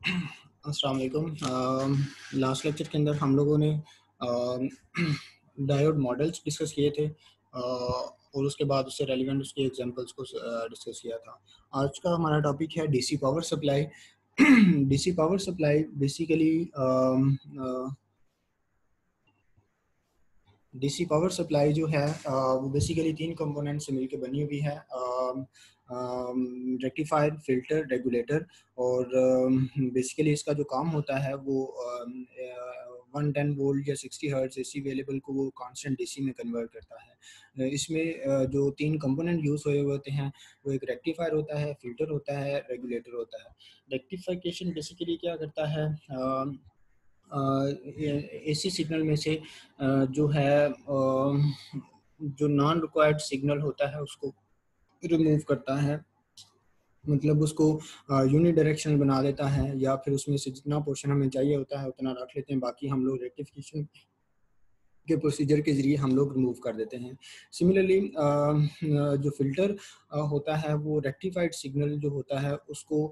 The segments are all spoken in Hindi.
अस्सलाम वालेकुम। लास्ट लेक्चर के अंदर हम लोगों ने डायोड मॉडल्स डिस्कस किए थे और उसके बाद उससे रेलिवेंट उसके एग्जांपल्स को डिस्कस किया था। आज का हमारा टॉपिक है DC power supply. DC power supply basically DC power supply जो है वो बेसिकली तीन कंपोनेंट से मिलकर बनी हुई है, रेक्टिफायर, फिल्टर, रेगुलेटर। और बेसिकली इसका जो काम होता है वो 110 वोल्ट या 60 हर्ट्ज एसी वेरिएबल को वो कांस्टेंट डीसी में कन्वर्ट करता है। इसमें जो तीन कंपोनेंट यूज़ हुए होते हैं वो एक रेक्टिफायर होता है, फिल्टर होता है, रेगुलेटर होता है। रेक्टिफिकेशन बेसिकली क्या करता है, एसी सिग्नल में से जो है जो नॉन रिक्वायर्ड सिग्नल होता है उसको रिमूव करता है, मतलब उसको यूनिडायरेक्शनल बना देता है, या फिर उसमें से जितना पोर्शन हमें चाहिए होता है उतना रख लेते हैं, बाकी हम लोग रेक्टिफिकेशन के प्रोसीजर के ज़रिए हम लोग रिमूव कर देते हैं। सिमिलरली जो फ़िल्टर होता है वो रेक्टिफाइड सिग्नल जो होता है उसको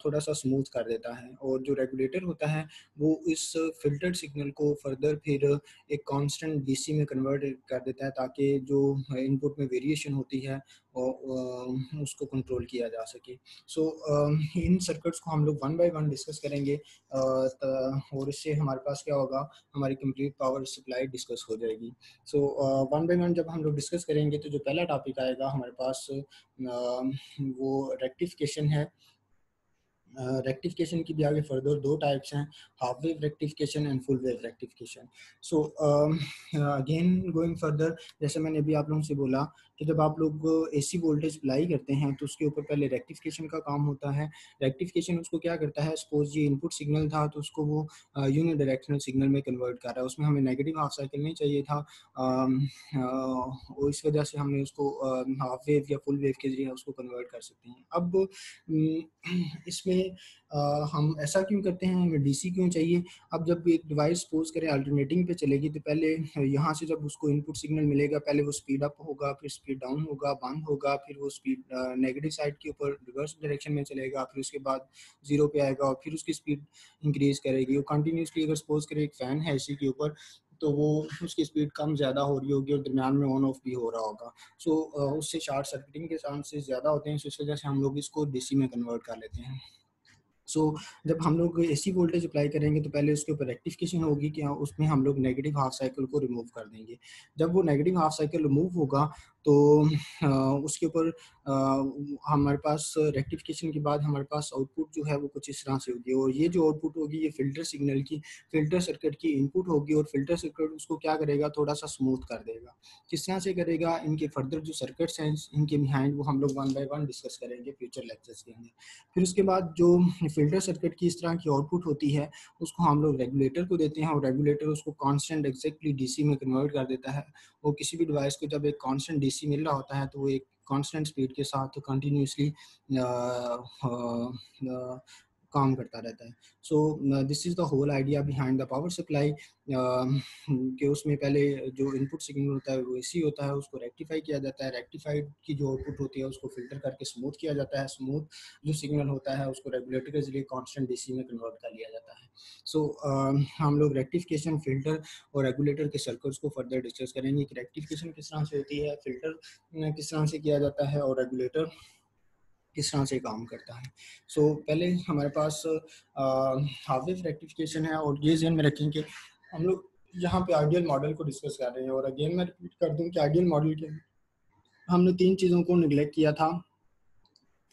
थोड़ा सा स्मूथ कर देता है, और जो रेगुलेटर होता है वो इस फ़िल्टर्ड सिग्नल को फर्दर फिर एक कांस्टेंट डीसी में कन्वर्ट कर देता है, ताकि जो इनपुट में वेरिएशन होती है उसको कंट्रोल किया जा सके। सो इन सर्किट्स को हम लोग वन बाय वन डिस्कस करेंगे, और इससे हमारे पास क्या होगा, हमारी कंप्लीट पावर सप्लाई डिस्कस हो जाएगी। सो वन बाय वन जब हम लोग डिस्कस करेंगे तो जो पहला टॉपिक आएगा हमारे पास वो रेक्टिफिकेशन है। रेक्टिफिकेशन की भी आगे फर्दर दो टाइप्स हैं, half wave rectification and full wave rectification. So again going further, जैसे मैंने अभी आप लोगों से बोला कि जब आप लोग एसी वोल्टेज अप्लाई करते हैं तो उसके ऊपर पहले रेक्टिफिकेशन का काम होता है। रेक्टिफिकेशन उसको क्या करता है, सपोज ये इनपुट सिग्नल था तो उसको वो यूनिडायरेक्शनल सिग्नल में कन्वर्ट कर रहा है, उसमें हमें नेगेटिव हाफ साइकिल नहीं चाहिए था, और इस वजह से हमने उसको हाफ वेव या फुल वेव के जरिए उसको कन्वर्ट कर सकते हैं। अब इसमें हम ऐसा क्यों करते हैं, हमें डीसी क्यों चाहिए। अब जब एक डिवाइस सपोज करें अल्टरनेटिंग पे चलेगी तो पहले यहाँ से जब उसको इनपुट सिग्नल मिलेगा, पहले वो स्पीड अप होगा, फिर स्पीड डाउन होगा, बंद होगा, फिर वो स्पीड नेगेटिव साइड के ऊपर रिवर्स डायरेक्शन में चलेगा, फिर उसके बाद जीरो पे आएगा और फिर उसकी स्पीड इंक्रीज करेगी। वो कंटिन्यूसली अगर सपोज करें एक फ़ैन है एसी के ऊपर, तो वो उसकी स्पीड कम ज़्यादा हो रही होगी और दरमियान में ऑन ऑफ भी हो रहा होगा। सो उससे शॉर्ट सर्किटिंग के चांसेस ज़्यादा होते हैं, सो इस वजह से हम लोग इसको डीसी में कन्वर्ट कर लेते हैं। सो जब हम लोग एसी वोल्टेज अप्लाई करेंगे तो पहले उसके ऊपर रेक्टिफिकेशन होगी कि उसमें हम लोग नेगेटिव हाफ साइकिल को रिमूव कर देंगे। जब वो नेगेटिव हाफ साइकिल रिमूव होगा तो उसके ऊपर हमारे पास रेक्टिफिकेशन के बाद हमारे पास आउटपुट जो है वो कुछ इस तरह से होगी, और ये जो आउटपुट होगी ये फिल्टर सिग्नल की, फिल्टर सर्किट की इनपुट होगी, और फिल्टर सर्किट उसको क्या करेगा, थोड़ा सा स्मूथ कर देगा। किस तरह से करेगा, इनके फर्दर जो सर्किट्स हैं इनके बिहाइंड वो हम लोग वन बाय वन डिस्कस करेंगे फ्यूचर लेक्चर्स के अंदर। फिर उसके बाद जो फिल्टर सर्किट की इस तरह की आउटपुट होती है उसको हम लोग रेगुलेटर को देते हैं, और रेगुलेटर उसको कांस्टेंट एग्जैक्टली डीसी में कन्वर्ट कर देता है। और किसी भी डिवाइस को जब एक कांस्टेंट डीसी मिल रहा होता है तो वो एक कांस्टेंट स्पीड के साथ कंटिन्यूसली काम करता रहता है। So this is the whole idea behind the power supply, कि उसमें पहले जो इनपुट सिग्नल होता है वो एसी होता है, उसको रेक्टिफाई किया जाता है, रेक्टिफाइड की जो आउटपुट होती है उसको फिल्टर करके स्मूथ किया जाता है, स्मूथ जो सिग्नल होता है उसको रेगुलेटर के जरिए कांस्टेंट डीसी में कन्वर्ट कर लिया जाता है। सो हम लोग रेक्टिफिकेशन, फिल्टर और रेगुलेटर के सर्किट्स को फर्दर डिस्कस करेंगे कि रेक्टिफिकेशन किस तरह से होती है, फिल्टर किस तरह से किया जाता है, और रेगुलेटर किस तरह से काम करता है। सो पहले हमारे पास हाफ वेव रेक्टिफिकेशन है, और ये ध्यान में रखें कि हम लोग यहाँ पे आइडियल मॉडल को डिस्कस कर रहे हैं। और अगेन मैं रिपीट कर दूं कि आइडियल मॉडल के हमने तीन चीज़ों को निगलेक्ट किया था,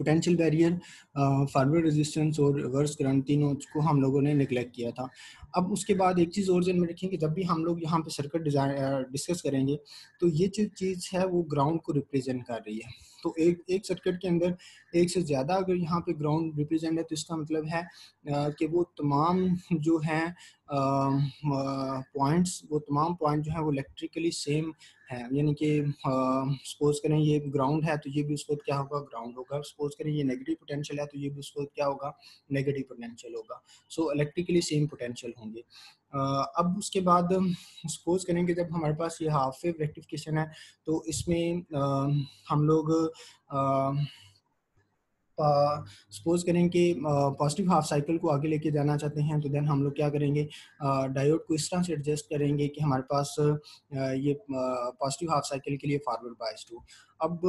पोटेंशियल बैरियर, फॉरवर्ड रेजिस्टेंस और रिवर्स करंट, तीनों को हम लोगों ने निगलेक्ट किया था। अब उसके बाद एक चीज़ और ध्यान में रखें कि जब भी हम लोग यहाँ पे सर्किट डिज़ाइन डिस्कस करेंगे तो ये जो चीज़ है वो ग्राउंड को रिप्रेजेंट कर रही है। तो एक सर्किट के अंदर एक से ज़्यादा अगर यहाँ पे ग्राउंड रिप्रेजेंट है तो इसका मतलब है कि वो तमाम जो हैं पॉइंट्स, वो तमाम पॉइंट जो है वो इलेक्ट्रिकली सेम है। यानी कि सपोज करें ये ग्राउंड है तो ये भी उस वक्त क्या होगा, ग्राउंड होगा। सपोज करें ये नेगेटिव पोटेंशियल है तो ये भी उस वक्त क्या होगा, नेगेटिव पोटेंशियल होगा। सो इलेक्ट्रिकली सेम पोटेंशियल होंगे। अब उसके बाद सपोज करें कि जब हमारे पास ये हाफ वेव रेक्टिफिकेशन है तो इसमें हम लोग सपोज करें कि पॉजिटिव हाफ साइकिल को आगे लेके जाना चाहते हैं, तो देन हम लोग क्या करेंगे, डायोड को इस तरह से एडजस्ट करेंगे कि हमारे पास ये पॉजिटिव हाफ साइकिल के लिए फॉरवर्ड बायस्ड हो। अब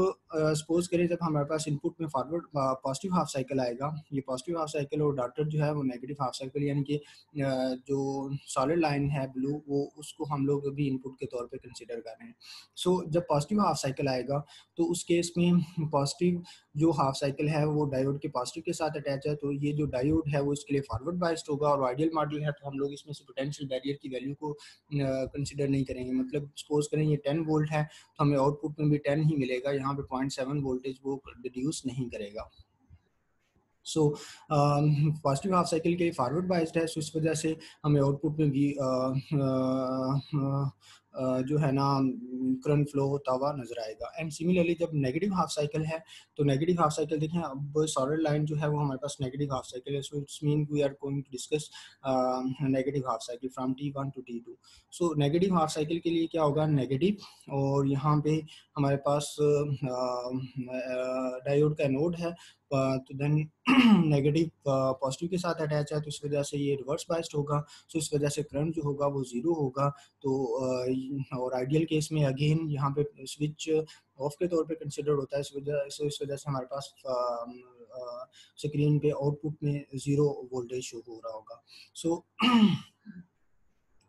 सपोज करें जब हमारे पास इनपुट में फॉरवर्ड पॉजिटिव हाफ साइकिल आएगा, ये पॉजिटिव हाफ साइकिल और डॉटेड जो है वो नेगेटिव हाफ साइकिल, यानी कि जो सॉलिड लाइन है ब्लू, वो उसको हम लोग अभी इनपुट के तौर पे कंसिडर कर रहे हैं। सो जब पॉजिटिव हाफ साइकिल आएगा तो उस केस में पॉजिटिव जो हाफ साइकिल है वो डायोड के पॉजिटिव के साथ अटैच है, तो ये जो डायोड है वो इसके लिए फॉरवर्ड बायस्ड होगा। और आइडियल मॉडल है तो हम लोग इसमें से पोटेंशियल बैरियर की वैल्यू को कंसिडर नहीं करेंगे। मतलब सपोज करें ये 10 वोल्ट है तो हमें आउटपुट में भी 10 ही मिलेगा, यहाँ पे 0.7 वोल्टेज वो रिड्यूस नहीं करेगा। सो पॉजिटिव हाफ साइकिल के लिए फॉरवर्ड बायस्ड है, सो इस वजह से हमें आउटपुट में भी जो है ना करंट फ्लो होता हुआ नजर आएगा। एंड सिमिलरली जब नेगेटिव हाफ साइकिल है तो नेगेटिव हाफ साइकिल देखें, अब सॉलिड लाइन जो है वो हमारे पास नेगेटिव हाफ साइकिल है, so it's mean we are going to discuss negative half cycle from T1 to T2। So negative half cycle के लिए क्या होगा, नेगेटिव, और यहाँ पे हमारे पास डायोड का नोड है, तो देन नेगेटिव पॉजिटिव के साथ अटैच है, तो इस वजह से ये रिवर्स बायस्ड होगा। सो इस वजह से करंट जो होगा वो ज़ीरो होगा। तो और आइडियल केस में अगेन यहाँ पे स्विच ऑफ के तौर पे कंसिडर होता है, इस वजह से हमारे पास स्क्रीन पे आउटपुट में ज़ीरो वोल्टेज शो हो रहा होगा। सो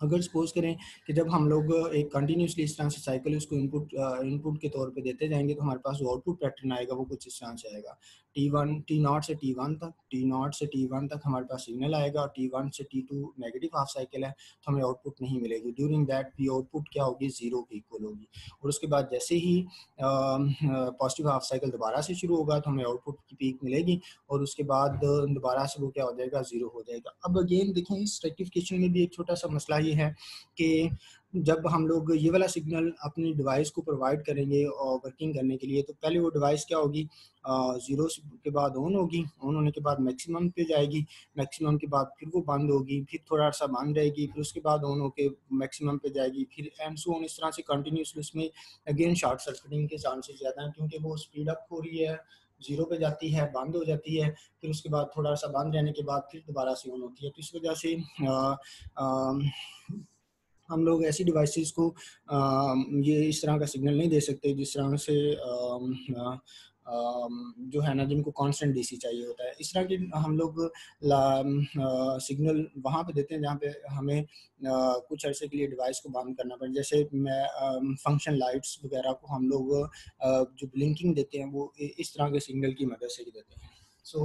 अगर सपोज करें कि जब हम लोग एक कंटिन्यूसली इस तरह से साइकिल उसको इनपुट के तौर पे देते जाएंगे, तो हमारे पास जो आउटपुट पैटर्न आएगा वो कुछ इस तरह से आएगा। T0 से T1 तक, T0 से T1 तक हमारे पास सिग्नल आएगा, और T1 से T2 नेगेटिव हाफ साइकिल है तो हमें आउटपुट नहीं मिलेगी। ड्यूरिंग दैट भी आउटपुट क्या होगी, जीरो की इक्वल होगी। और उसके बाद जैसे ही पॉजिटिव हाफ साइकिल दोबारा से शुरू होगा तो हमें आउटपुट की पीक मिलेगी, और उसके बाद दोबारा से वो क्या हो जाएगा, जीरो हो जाएगा। अब अगेन देखें, इस रेक्टिफिकेशन में भी एक छोटा सा मसला ये है कि जब हम लोग ये वाला सिग्नल अपनी डिवाइस को प्रोवाइड करेंगे और वर्किंग करने के लिए, तो पहले वो डिवाइस क्या होगी, जीरो के बाद ऑन होगी, ऑन होने के बाद मैक्सिमम पे जाएगी, मैक्सिमम के बाद फिर वो बंद होगी, फिर थोड़ा सा बंद रहेगी, फिर उसके बाद ऑन होके मैक्सिमम पे जाएगी, फिर एंड सो ऑन, इस तरह से कंटिन्यूसली। उसमें अगेन शॉर्ट सर्किटिंग के चांसेस ज़्यादा हैं, क्योंकि वो स्पीड अप हो रही है, जीरो पे जाती है, बंद हो जाती है, फिर उसके बाद थोड़ा सा बंद रहने के बाद फिर दोबारा से ऑन होती है। तो इस वजह से हम लोग ऐसी डिवाइसेस को ये इस तरह का सिग्नल नहीं दे सकते जिस तरह से जो है ना, जिनको कांस्टेंट डीसी चाहिए होता है। इस तरह की हम लोग सिग्नल वहाँ पे देते हैं जहाँ पे हमें कुछ अरसे के लिए डिवाइस को बंद करना पड़े। जैसे मैं फंक्शन लाइट्स वगैरह को हम लोग जो ब्लिंकिंग देते हैं वो इस तरह के सिग्नल की मदद से ही देते हैं। सो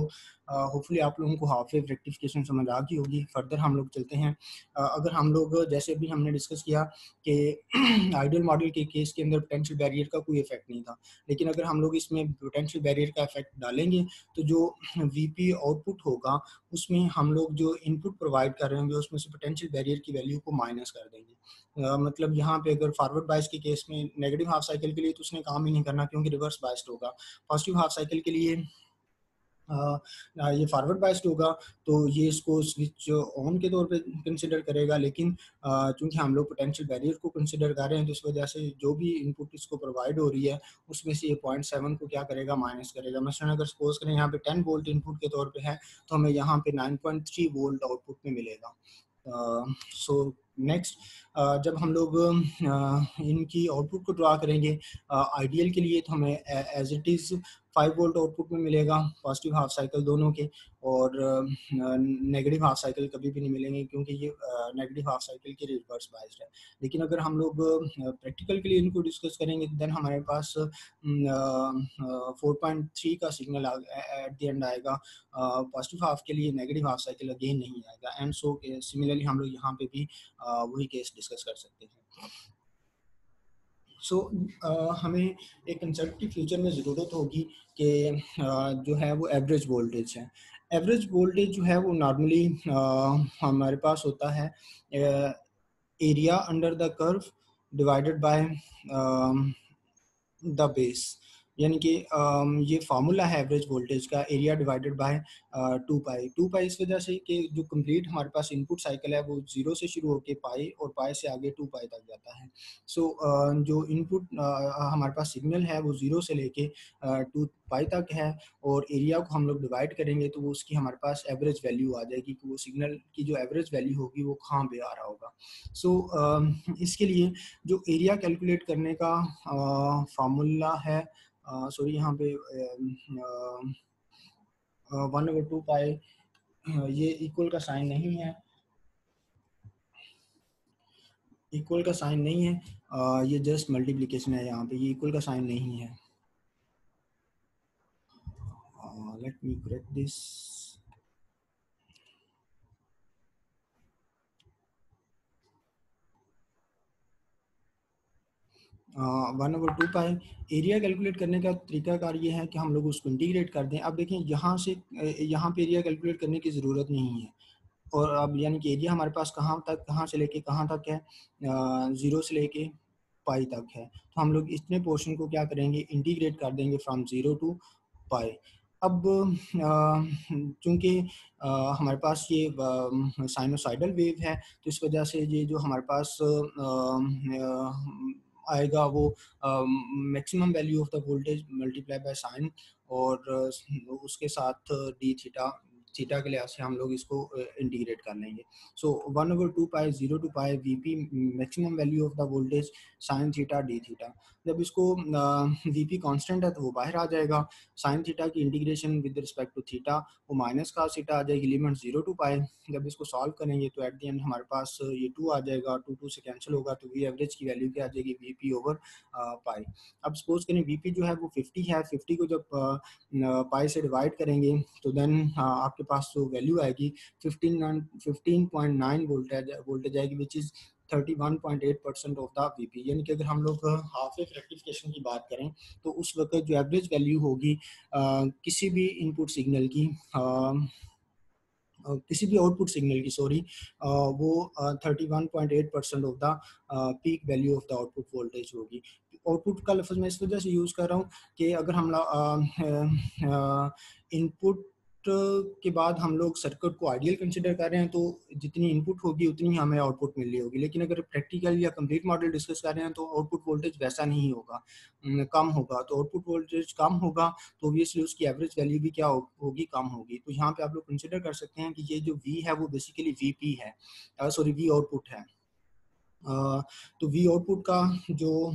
होपफुली आप लोगों को हाफ वेव रेक्टिफिकेशन समझ आ गई होगी। फर्दर हम लोग चलते हैं। अगर हम लोग जैसे अभी हमने डिस्कस किया कि आइडियल मॉडल के केस के अंदर पोटेंशियल बैरियर का कोई इफेक्ट नहीं था, लेकिन अगर हम लोग इसमें पोटेंशियल बैरियर का इफेक्ट डालेंगे तो जो वीपी आउटपुट होगा उसमें हम लोग जो इनपुट प्रोवाइड कर रहे होंगे उसमें से पोटेंशियल बैरियर की वैल्यू को माइनस कर देंगे। मतलब यहाँ पे अगर फॉरवर्ड बायस के केस में नेगेटिव हाफ साइकिल के लिए तो उसने काम ही नहीं करना, क्योंकि रिवर्स बायस्ड होगा। पॉजिटिव हाफ साइकिल के लिए ये फॉरवर्ड बायस्ड होगा, तो ये इसको स्विच ऑन के तौर पे कंसिडर करेगा। लेकिन चूंकि हम लोग पोटेंशियल बैरियर को कंसिडर कर रहे हैं, तो इस वजह से जो भी इनपुट इसको प्रोवाइड हो रही है उसमें से ये 0.7 को क्या करेगा, माइनस करेगा। मसलन अगर सपोज करें यहाँ पे 10 वोल्ट इनपुट के तौर पे है, तो हमें यहाँ पे 9.3 वोल्ट आउटपुट में मिलेगा। सो नेक्स्ट, जब हम लोग इनकी आउटपुट को ड्रा करेंगे आइडियल के लिए, तो हमें as it is 5 volt output में मिलेगा पॉजिटिव हाफ साइकिल दोनों के, और नेगेटिव हाफ साइकिल कभी भी नहीं मिलेंगे, क्योंकि ये नेगेटिव हाफ साइकिल के रिवर्स बायस्ड है। लेकिन अगर हम लोग प्रैक्टिकल के लिए इनको डिस्कस करेंगे, देन हमारे पास 4.3 का सिग्नल एट द एंड आएगा। पॉजिटिव हाफ के लिए नेगेटिव हाफ साइकिल अगेन नहीं आएगा। एंड सो सिमिलरली हम लोग यहाँ पे भी वही केस डिस्कस कर सकते हैं। सो हमें एक कंसेप्ट की फ्यूचर में ज़रूरत होगी कि जो है वो एवरेज वोल्टेज है। एवरेज वोल्टेज जो है वो नॉर्मली हमारे पास होता है area under the curve divided by the base, यानी कि ये फार्मूला है एवरेज वोल्टेज का, एरिया डिवाइडेड बाय 2 पाई इस वजह से कि जो कंप्लीट हमारे पास इनपुट साइकिल है वो 0 से शुरू होकर पाई और पाई से आगे 2 पाई तक जाता है। सो जो इनपुट हमारे पास सिग्नल है वो 0 से लेके 2 पाई तक है, और एरिया को हम लोग डिवाइड करेंगे तो वो उसकी हमारे पास एवरेज वैल्यू आ जाएगी कि वो सिग्नल की जो एवरेज वैल्यू होगी वो कहाँ पे आ रहा होगा। सो इसके लिए जो एरिया कैलकुलेट करने का फार्मूला है, सॉरी यहाँ पे 1/2 पाई, ये इक्वल का साइन नहीं है, इक्वल का साइन नहीं है, ये जस्ट मल्टीप्लिकेशन है, यहाँ पे ये इक्वल का साइन नहीं है। Let me correct this. 1/2 pi area calculate करने का तरीकाकार ये है कि हम लोग उसको इंटीग्रेट कर दें। अब देखें यहाँ से यहाँ पे एरिया कैलकुलेट करने की ज़रूरत नहीं है, और अब यानी कि एरिया हमारे पास कहाँ तक, कहाँ से लेके कहाँ तक है, 0 से लेके पाई तक है। तो हम लोग इतने पोर्शन को क्या करेंगे, इंटीग्रेट कर देंगे फ्रॉम 0 टू पाई। अब चूंकि हमारे पास ये साइनोसाइडल वेव है, तो इस वजह से ये जो हमारे पास आएगा वो maximum value of the voltage multiply by sine, और उसके साथ डी थीटा, थीटा के लिहाज से हम लोग इसको इंटीग्रेट कर लेंगे। So 1/2 pi 0 to pi V P maximum value of the voltage sine theta d theta. जब इसको वी पी कॉन्स्टेंट है तो वो बाहर आ जाएगा, साइन थीटा की integration with respect to theta वो माइनस का थीटा आ जाएगी, लिमिट 0 टू पाई। जब इसको सॉल्व करेंगे तो एट द एंड हमारे पास ये 2 आ जाएगा, 2 से कैंसिल होगा, तो वी एवरेज की वैल्यू क्या आ जाएगी, वी पी ओवर पाई। अब सपोज करें वी पी जो है वो 50 है, 50 को जब पाई से डिवाइड करेंगे तो देन आपके पास जो वैल्यू आएगी 15.9 वोल्टेज आएगी, which is 31.8% of the VP. यानी कि अगर हम लोग हाफ वेव रेक्टिफिकेशन की बात करें तो उस वक्त जो एवरेज वैल्यू होगी किसी भी इनपुट सिग्नल की, किसी भी आउटपुट सिग्नल की, सॉरी, वो 31.8% of the peak value of the output voltage होगी। आउटपुट का लफ्ज़ मैं इस वजह से यूज़ कर रहा हूँ कि अगर हम इनपुट के बाद हम लोग सर्किट को आइडियल कंसिडर कर रहे हैं तो जितनी इनपुट होगी उतनी हमें आउटपुट मिल रही होगी, लेकिन अगर प्रैक्टिकल या कंप्लीट मॉडल डिस्कस कर रहे हैं तो आउटपुट वोल्टेज वैसा नहीं होगा, कम होगा। तो आउटपुट वोल्टेज कम होगा तो ऑब्वियसली उसकी एवरेज वैल्यू भी क्या होगी, कम होगी। तो यहाँ पे आप लोग कंसिडर कर सकते हैं कि ये जो V है वो बेसिकली VP है, सॉरी V आउटपुट है। तो V आउटपुट का जो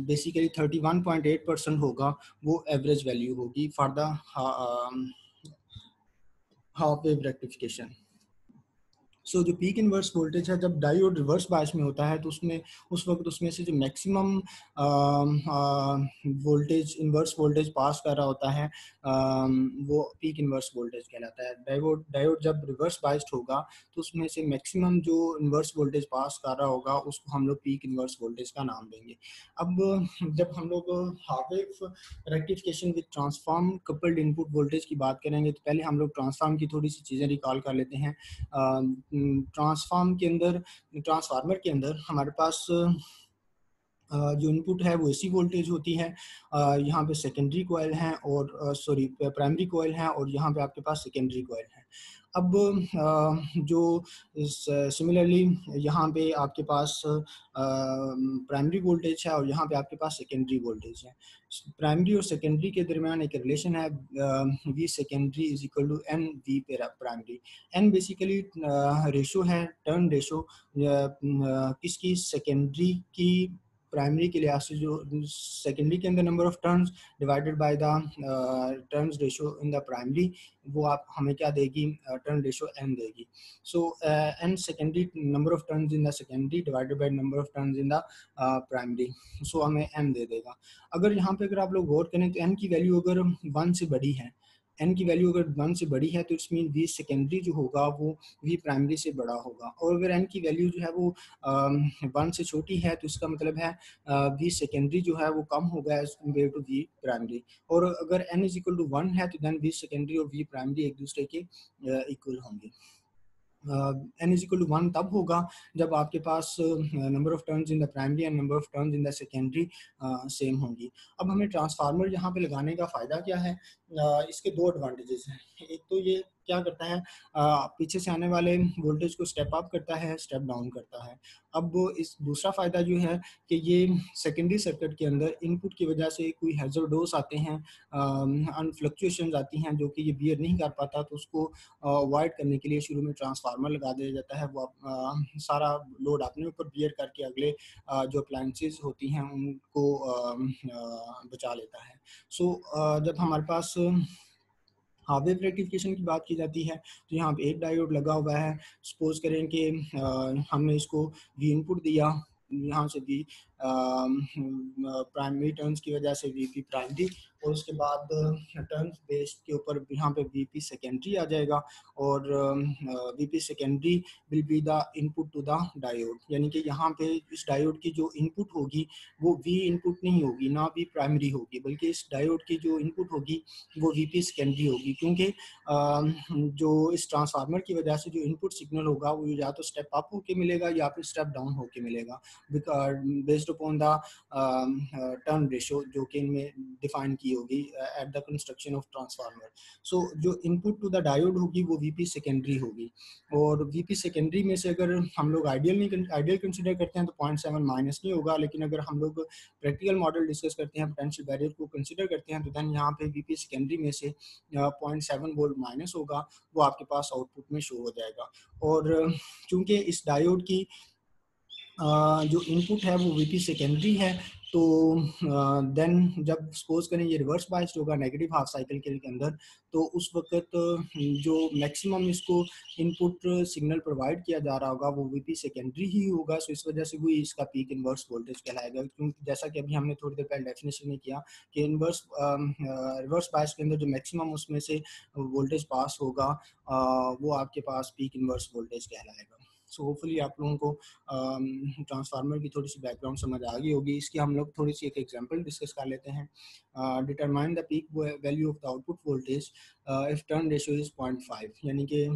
बेसिकली 31.8% होगा वो एवरेज वैल्यू होगी for the half wave rectification. So जो पीक इनवर्स वोल्टेज है, जब डायोड रिवर्स बायस में होता है तो उसमें उस वक्त उसमें से जो मैक्सिमम वोल्टेज, इनवर्स वोल्टेज पास कर रहा होता है, वो पीक इनवर्स वोल्टेज कहलाता है। डायोड जब रिवर्स बायस्ड होगा तो उसमें से मैक्सिमम जो इनवर्स वोल्टेज पास कर रहा होगा उसको हम लोग पीक इनवर्स वोल्टेज का नाम देंगे। अब जब हम लोग half wave rectification with transform coupled input voltage की बात करेंगे तो पहले हम लोग ट्रांसफॉर्म की थोड़ी सी चीज़ें रिकॉल कर लेते हैं। ट्रांसफार्मर के अंदर हमारे पास जो इनपुट है वो एसी वोल्टेज होती है, यहाँ पे सेकेंडरी कोयल है और सॉरी प्राइमरी कोयल है, और यहाँ पे आपके पास सेकेंडरी कोयल है। अब जो सिमिलरली यहाँ पे आपके पास प्राइमरी वोल्टेज है और यहाँ पे आपके पास सेकेंडरी वोल्टेज है। प्राइमरी और सेकेंडरी के दरमियान एक रिलेशन है, V secondary is equal to N V primary. N basically ratio है, टर्न रेशो किसकी, सेकेंडरी की प्राइमरी के लिहाज से, जो सेकेंडरी के अंदर number of turns divided by the turns ratio in the primary, वो आप हमें क्या देगी, टर्न रेशो एन देगी। So N secondary number of turns in the secondary divided by number of turns in the primary, so हमें एन दे देगा। अगर यहाँ पे अगर आप लोग गौर करें तो एन की वैल्यू अगर 1 से बड़ी है, एन की वैल्यू अगर 1 से बड़ी है तो इट्स मीन वी सेकेंडरी जो होगा वो वी प्राइमरी से बड़ा होगा, और अगर एन की वैल्यू जो है वो 1 से छोटी है तो इसका मतलब है वी सेकेंडरी जो है वो कम होगा as compare to V primary. और अगर एन इज इक्वल टू 1 है तो देन वी सेकेंडरी और वी प्राइमरी एक दूसरे के इक्वल होंगे। n इज इक्वल टू 1 तब होगा जब आपके पास number of turns in the primary and number of turns in the secondary same होंगी। अब हमें ट्रांसफार्मर यहाँ पे लगाने का फ़ायदा क्या है? इसके दो एडवांटेजेस हैं। एक तो ये क्या करता है, पीछे से आने वाले वोल्टेज को स्टेप अप करता है, स्टेप डाउन करता है। अब इस दूसरा फ़ायदा जो है कि ये सेकेंडरी सर्किट के अंदर इनपुट की वजह से कोई हैज़र्डोस आते हैं, फ्लक्चुएशंस आती हैं जो कि ये बियर नहीं कर पाता, तो उसको अवॉइड करने के लिए शुरू में ट्रांसफार्मर लगा दिया जाता है। वो सारा लोड अपने ऊपर बियर करके अगले जो अप्लायंसेस होती हैं उनको बचा लेता है। सो जब हमारे पास हाफ वेव रेक्टिफिकेशन की बात की जाती है, तो यहाँ पे एक डायोड लगा हुआ है। सपोज करें कि हमने इसको वी इनपुट दिया, यहाँ से वी प्राइमरी टर्न्स की वजह से वीपी प्राइमरी, और उसके बाद टर्न्स बेस्ड के ऊपर यहाँ पे वीपी सेकेंडरी आ जाएगा, और VP secondary will be the input to the diode. यानी कि यहाँ पे इस डायोड की जो इनपुट होगी वो वी इनपुट नहीं होगी, ना वी प्राइमरी होगी, बल्कि इस डायोड की जो इनपुट होगी वो वीपी सेकेंडरी होगी, क्योंकि जो इस ट्रांसफार्मर की वजह से जो इनपुट सिग्नल होगा वो या तो स्टेप अप होके मिलेगा या फिर स्टेप डाउन होके मिलेगा, based upon the turn ratio जो कि इनमें डिफाइन की होगी at the construction of transformer. So जो इनपुट टू द डायोड होगी वो वीपी सेकेंडरी होगी, और वीपी सेकेंडरी में से अगर हम लोग आइडियल कंसिडर करते हैं तो 0.7 माइनस नहीं होगा, लेकिन अगर हम लोग प्रैक्टिकल मॉडल डिस्कस करते हैं, पोटेंशियल बैरियर को कंसिडर करते हैं, तो देन यहाँ पे वीपी सेकेंडरी में से 0.7 वोल्ट माइनस होगा, वो आपके पास आउटपुट में शो हो जाएगा। और चूंकि इस डायोड की जो इनपुट है वो वीपी सेकेंडरी है, तो देन जब सपोज करें ये रिवर्स बाइस्ड होगा नेगेटिव हाफ साइकिल के अंदर, तो उस वक्त जो मैक्सिमम इसको इनपुट सिग्नल प्रोवाइड किया जा रहा होगा वो वीपी सेकेंडरी ही होगा। सो इस वजह से वही इसका पीक इनवर्स वोल्टेज कहलाएगा, क्योंकि जैसा कि अभी हमने थोड़ी देर पहले डेफिनेशन में किया कि इनवर्स रिवर्स बाइस के अंदर जो मैक्सिमम उसमें से वोल्टेज पास होगा वो आपके पास पीक इनवर्स वोल्टेज कहलाएगा। सो होपफुली आप लोगों को ट्रांसफार्मर की थोड़ी सी बैकग्राउंड समझ आ गई होगी। इसकी हम लोग थोड़ी सी एक एग्जांपल डिस्कस कर लेते हैं। Determine the peak value of the output voltage if turn ratio is 0.5, यानी कि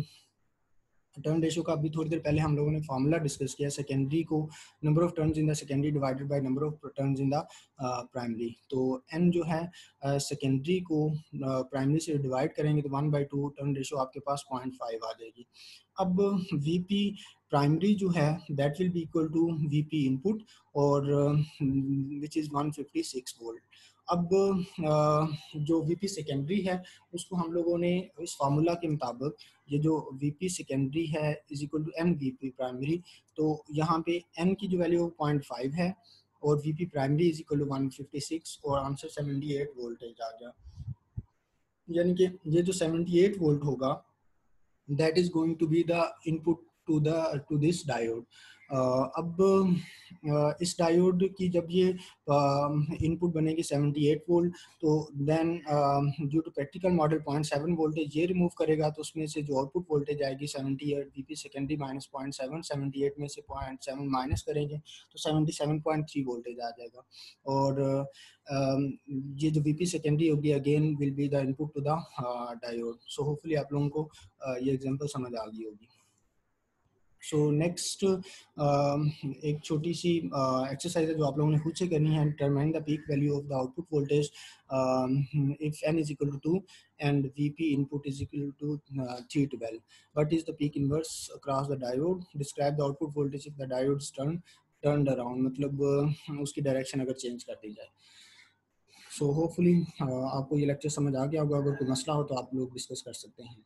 टर्न रेशियो का अभी थोड़ी देर पहले हम लोगों ने फार्मूला डिस्कस किया, सेकेंडरी को number of turns in the secondary divided by number of turns in the primary. तो एन जो है सेकेंडरी को प्राइमरी से डिवाइड करेंगे तो 1/2 टर्न रेशियो आपके पास 0.5 आ जाएगी। अब वीपी प्राइमरी जो है that will be equal to VP input, और विच इज़ 156 वोल्ट। अब जो वीपी सेकेंडरी है उसको हम लोगों ने इस फार्मूला के मुताबिक, ये जो वीपी सेकेंडरी है is equal to n VP primary, तो यहाँ पे एन की जो वैल्यू 0.5 है और VP primary is equal to 156, और आंसर 78 वोल्टेज आ गया। यानी कि ये जो 78 वोल्ट होगा that is going to be the input to this diode. अब इस डायोड की जब ये इनपुट बनेगी 78 वोल्ट, तो then due to practical model 0.7 voltage ये रिमूव करेगा, तो उसमें से जो आउटपुट वोल्टेज आएगी 78 वीपी सेकेंडरी माइनस 0.7, 78 में से 0.7 माइनस करेंगे तो 77.3 वोल्टेज आ जाएगा। और ये जो वीपी सेकेंडरी होगी again will be the input to the diode. So hopefully आप लोगों को ये एग्जांपल समझ आ गई होगी। सो नेक्स्ट एक छोटी सी एक्सरसाइज है जो आप लोगों ने खुद से करनी है। Determine the peak value of the output voltage if n is equal to 2 and VP input is equal to 312, what is the peak inverse across the diode, describe the output voltage if the diode is turned around, मतलब उसकी डायरेक्शन अगर चेंज कर दी जाए। सो होपफुली आपको ये लेक्चर समझ आ गया होगा। अगर कोई मसला हो तो आप लोग डिस्कस कर सकते हैं।